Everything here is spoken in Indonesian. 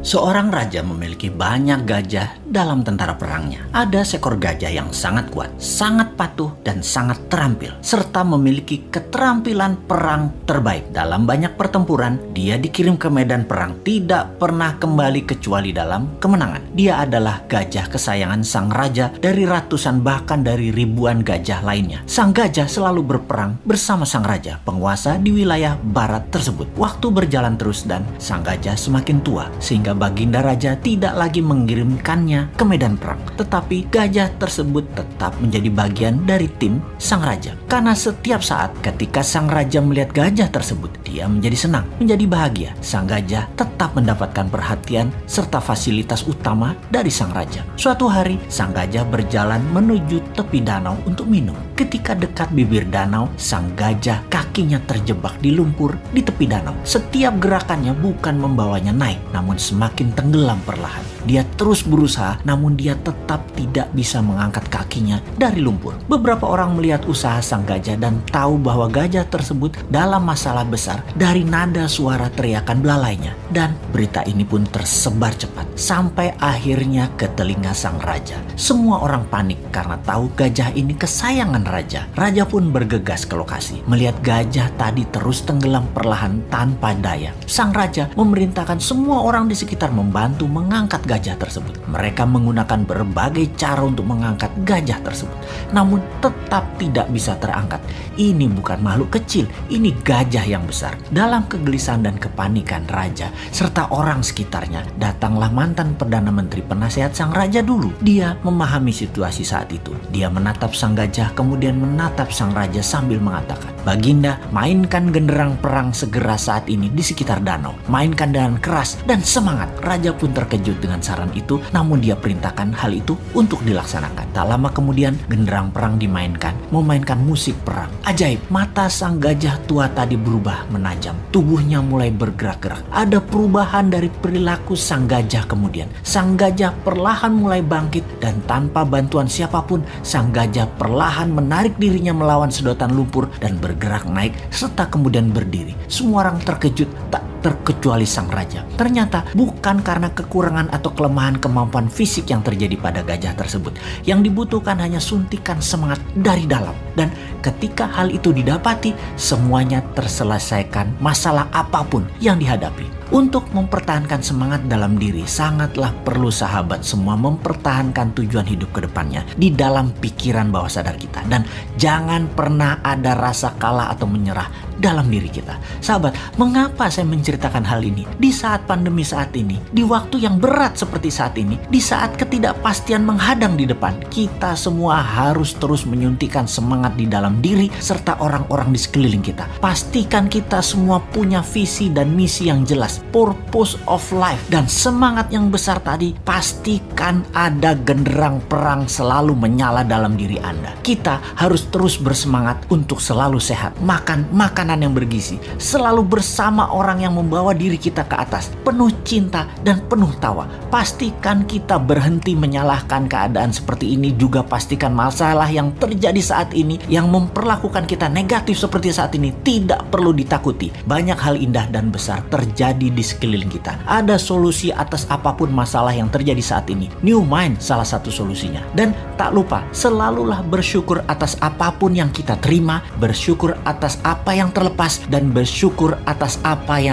Seorang raja memiliki banyak gajah dalam tentara perangnya. Ada seekor gajah yang sangat kuat, sangat patuh, dan sangat terampil, serta memiliki keterampilan perang terbaik. Dalam banyak pertempuran, dia dikirim ke medan perang, tidak pernah kembali kecuali dalam kemenangan. Dia adalah gajah kesayangan sang raja dari ratusan bahkan dari ribuan gajah lainnya. Sang gajah selalu berperang bersama sang raja, penguasa di wilayah barat tersebut. Waktu berjalan terus dan sang gajah semakin tua, sehingga baginda raja tidak lagi mengirimkannya ke medan perang. Tetapi gajah tersebut tetap menjadi bagian dari tim sang raja. Karena setiap saat ketika sang raja melihat gajah tersebut, dia menjadi senang, menjadi bahagia. Sang gajah tetap mendapatkan perhatian serta fasilitas utama dari sang raja. Suatu hari, sang gajah berjalan menuju tepi danau untuk minum. Ketika dekat bibir danau, sang gajah kakinya terjebak di lumpur di tepi danau. Setiap gerakannya bukan membawanya naik, namun semakin tenggelam perlahan. Dia terus berusaha, namun dia tetap tidak bisa mengangkat kakinya dari lumpur. Beberapa orang melihat usaha sang gajah dan tahu bahwa gajah tersebut dalam masalah besar dari nada suara teriakan belalainya. Dan berita ini pun tersebar cepat sampai akhirnya ke telinga sang raja. Semua orang panik karena tahu gajah ini kesayangan raja. Raja pun bergegas ke lokasi, melihat gajah tadi terus tenggelam perlahan tanpa daya. Sang raja memerintahkan semua orang di sekitar membantu mengangkat gajah tersebut. Mereka menggunakan berbagai cara untuk mengangkat gajah tersebut, namun tetap tidak bisa terangkat. Ini bukan makhluk kecil, ini gajah yang besar. Dalam kegelisahan dan kepanikan raja serta orang sekitarnya, datanglah mantan Perdana Menteri penasehat sang raja dulu. Dia memahami situasi saat itu. Dia menatap sang gajah, kemudian menatap sang raja sambil mengatakan, "Baginda, mainkan genderang perang segera saat ini di sekitar danau. Mainkan dengan keras dan semangat." Raja pun terkejut dengan saran itu, namun dia perintahkan hal itu untuk dilaksanakan. Tak lama kemudian, genderang perang dimainkan, memainkan musik perang. Ajaib, mata sang gajah tua tadi berubah menajam. Tubuhnya mulai bergerak-gerak. Ada perubahan dari perilaku sang gajah kemudian. Sang gajah perlahan mulai bangkit dan tanpa bantuan siapapun, sang gajah perlahan menarik dirinya melawan sedotan lumpur dan bergerak naik serta kemudian berdiri. Semua orang terkejut, tak terkecuali sang raja. Ternyata bukan karena kekurangan atau kelemahan kemampuan fisik yang terjadi pada gajah tersebut. Yang dibutuhkan hanya suntikan semangat dari dalam. Dan ketika hal itu didapati, semuanya terselesaikan masalah apapun yang dihadapi. Untuk mempertahankan semangat dalam diri, sangatlah perlu sahabat semua mempertahankan tujuan hidup ke depannya di dalam pikiran bawah sadar kita. Dan jangan pernah ada rasa kalah atau menyerah dalam diri kita. Sahabat, mengapa saya menceritakan hal ini? Di saat pandemi saat ini, di waktu yang berat seperti saat ini, di saat ketidakpastian menghadang di depan, kita semua harus terus menyuntikkan semangat di dalam diri serta orang-orang di sekeliling kita. Pastikan kita semua punya visi dan misi yang jelas, purpose of life, dan semangat yang besar tadi. Pastikan ada genderang perang selalu menyala dalam diri Anda. Kita harus terus bersemangat untuk selalu sehat, makan makanan yang bergizi, selalu bersama orang yang membawa diri kita ke atas, penuh cinta dan penuh tawa. Pastikan kita berhenti menyalahkan keadaan seperti ini. Juga pastikan masalah yang terjadi saat ini yang memperlakukan kita negatif seperti saat ini tidak perlu ditakuti. Banyak hal indah dan besar terjadi di sekeliling kita. Ada solusi atas apapun masalah yang terjadi saat ini. New Mind salah satu solusinya. Dan tak lupa, selalulah bersyukur atas apapun yang kita terima, bersyukur atas apa yang terlepas, dan bersyukur atas apa yang